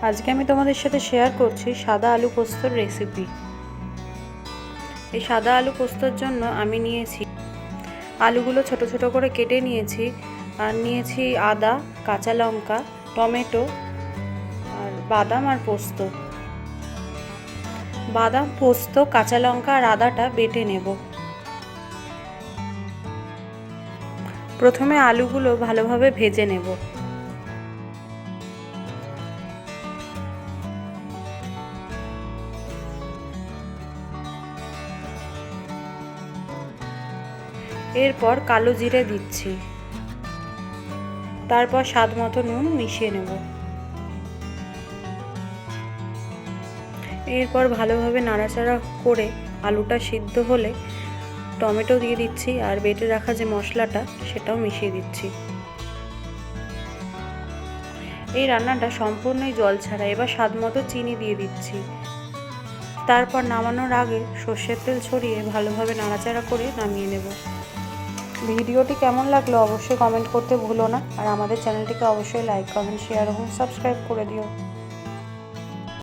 আজকে আমি তোমাদের সাথে শেয়ার করছি সাদা আলু পোস্তর রেসিপি। এই সাদা আলু পোস্তর জন্য আমি নিয়েছি আলুগুলো ছোট ছোট করে কেটে নিয়েছি, আর নিয়েছি আদা, কাঁচা লঙ্কা, টমেটো আর বাদাম আর পোস্ত। বাদাম, পোস্ত, কাঁচা লঙ্কা আর আদাটা বেটে নেব। প্রথমে আলুগুলো ভালোভাবে ভেজে নেব। এরপর কালো জিরে দিচ্ছি, তারপর স্বাদ মতো নুন মিশিয়ে নেব। এরপর ভালোভাবে নাড়াচাড়া করে আলুটা সিদ্ধ হলে টমেটো দিয়ে দিচ্ছি, আর বেটে রাখা যে মশলাটা সেটাও মিশিয়ে দিচ্ছি। এই রান্নাটা সম্পূর্ণই জল ছাড়া। এবার স্বাদ মতো চিনি দিয়ে দিচ্ছি। তারপর নামানোর আগে সর্ষের তেল ছড়িয়ে ভালোভাবে নাড়াচাড়া করে নামিয়ে নেব। ভিডিওটি কেমন লাগলো অবশ্যই কমেন্ট করতে ভুলো না, আর আমাদের চ্যানেলটিকে অবশ্যই লাইক, কমেন্ট, শেয়ার এবং সাবস্ক্রাইব করে দিও।